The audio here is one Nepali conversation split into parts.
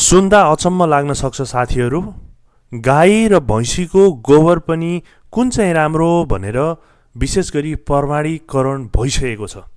सुन्दा अचम्म लाग्न सक्छ साथीहरू, गाई र भैँसीको गोबर पनि कुन चाहिँ राम्रो भनेर विशेष गरी प्रमाणीकरण भइसकेको छ।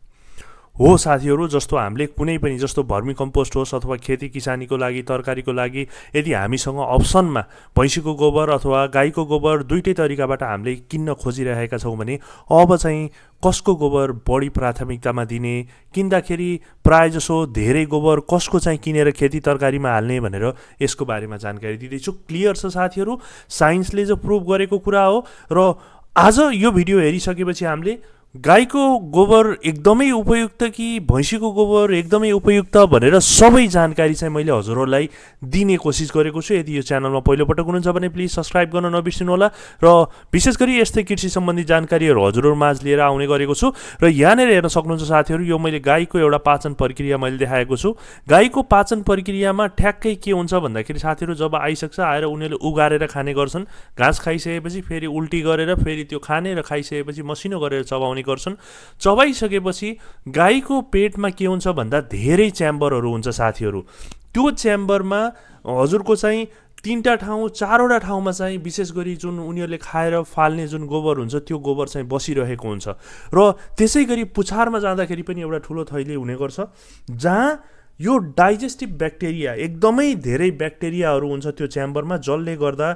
हो साथीहरू, जस्तो हामीले कुनै पनि जस्तो भर्मी कम्पोस्ट होस् अथवा खेती किसानीको लागि तरकारीको लागि यदि हामीसँग अप्सनमा भैँसीको गोबर अथवा गाईको गोबर दुईटै तरिकाबाट हामीले किन्न खोजिरहेका छौँ भने अब चाहिँ कसको गोबर बढी प्राथमिकतामा दिने, किन्दाखेरि प्रायःजसो धेरै गोबर कसको चाहिँ किनेर खेती तरकारीमा हाल्ने भनेर यसको बारेमा जानकारी दिँदैछु। क्लियर छ साथीहरू, साइन्सले जो प्रुभ गरेको कुरा हो। र आज यो भिडियो हेरिसकेपछि हामीले गाईको गोबर एकदमै उपयुक्त कि भैँसीको गोबर एकदमै उपयुक्त भनेर सबै जानकारी चाहिँ मैले हजुरहरूलाई दिने कोसिस गरेको छु। यदि यो च्यानलमा पहिलोपटक हुनुहुन्छ भने प्लिज सब्सक्राइब गर्न नबिर्सिनु होला र विशेष गरी यस्तै कृषि सम्बन्धी जानकारीहरू हजुरहरूमाझ लिएर आउने गरेको छु। र यहाँनिर हेर्न सक्नुहुन्छ साथीहरू, यो मैले गाईको एउटा पाचन प्रक्रिया मैले देखाएको छु। गाईको पाचन प्रक्रियामा ठ्याक्कै के हुन्छ भन्दाखेरि साथीहरू, जब आइसक्छ आएर उनीहरूले उगारेर खाने गर्छन्, घाँस खाइसकेपछि फेरि उल्टी गरेर फेरि त्यो खाने र खाइसकेपछि मसिनो गरेर चबाउने गर्छन्। चबाइसकेपछि गाईको पेटमा के हुन्छ भन्दा धेरै च्याम्बरहरू हुन्छ साथीहरू। त्यो च्याम्बरमा हजुरको चाहिँ 3टा ठाउँ 4वटा ठाउँमा चाहिँ विशेष गरी जुन उनीहरूले खाएर फाल्ने जुन गोबर हुन्छ त्यो गोबर चाहिँ बसिरहेको हुन्छ। र त्यसै गरी पुछारमा जाँदाखेरि पनि एउटा ठुलो थैली हुने गर्छ, जहाँ यो डाइजेस्टिभ ब्याक्टेरिया एकदमै धेरै ब्याक्टेरियाहरू हुन्छ त्यो च्याम्बरमा, जसले गर्दा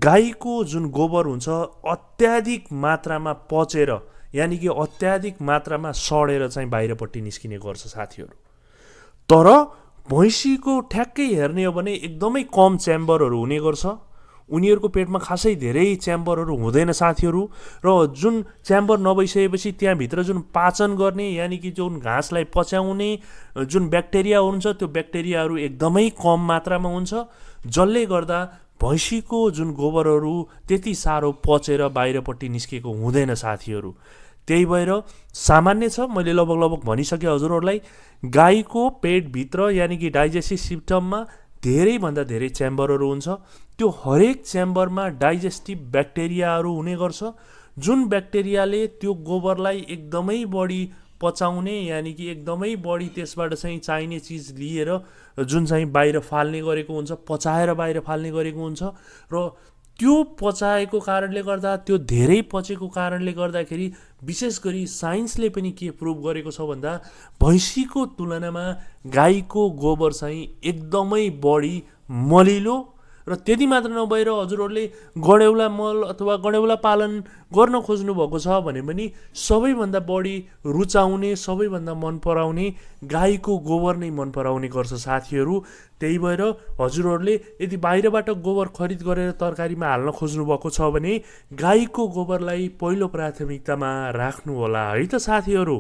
गाईको जुन गोबर हुन्छ अत्याधिक मात्रामा पचेर यानि कि अत्याधिक मात्रामा सडेर चाहिँ बाहिरपट्टि निस्किने गर्छ साथीहरू। तर भैँसीको ठ्याक्कै हेर्ने हो भने एकदमै कम च्याम्बरहरू हुने गर्छ, उनीहरूको पेटमा खासै धेरै च्याम्बरहरू हुँदैन साथीहरू। र जुन च्याम्बर नभइसकेपछि त्यहाँभित्र जुन पाचन गर्ने यानि कि जुन घाँसलाई पच्याउने जुन ब्याक्टेरिया हुन्छ त्यो ब्याक्टेरियाहरू एकदमै कम मात्रामा हुन्छ, जसले गर्दा भैँसीको जुन गोबरहरू त्यति साह्रो पचेर बाहिरपट्टि निस्केको हुँदैन साथीहरू। त्यही भएर सामान्य छ, मैले लगभग भनिसकेँ हजुरहरूलाई, गाईको पेटभित्र यानि कि डाइजेस्टिभ सिस्टममा धेरैभन्दा धेरै च्याम्बरहरू हुन्छ। त्यो हरेक च्याम्बरमा डाइजेस्टिभ ब्याक्टेरियाहरू हुने गर्छ, जुन ब्याक्टेरियाले त्यो गोबरलाई एकदमै बढी पचाउने यानि कि एकदमै बढी त्यसबाट चाहिँ चाहिने चिज लिएर जुन चाहिँ बाहिर फाल्ने गरेको हुन्छ, पचाएर बाहिर फाल्ने गरेको हुन्छ। र त्यो पचाएको कारणले गर्दा, त्यो धेरै पचेको कारणले गर्दाखेरि विशेष गरी साइन्सले पनि के प्रुभ गरेको छ भन्दा भैँसीको तुलनामा गाईको गोबर चाहिँ एकदमै बढी मलिलो। र त्यति मात्र नभएर हजुरहरूले गडेउला मल अथवा गडेउला पालन गर्न खोज्नु भएको छ भने पनि सबैभन्दा बढी रुचाउने, सबैभन्दा मन पराउने गाईको गोबर नै मन पराउने गर्छ साथीहरू। त्यही भएर हजुरहरूले यदि बाहिरबाट गोबर खरिद गरेर तरकारीमा हाल्न खोज्नु भएको छ भने गाईको गोबरलाई पहिलो प्राथमिकतामा राख्नु होला है त साथीहरू।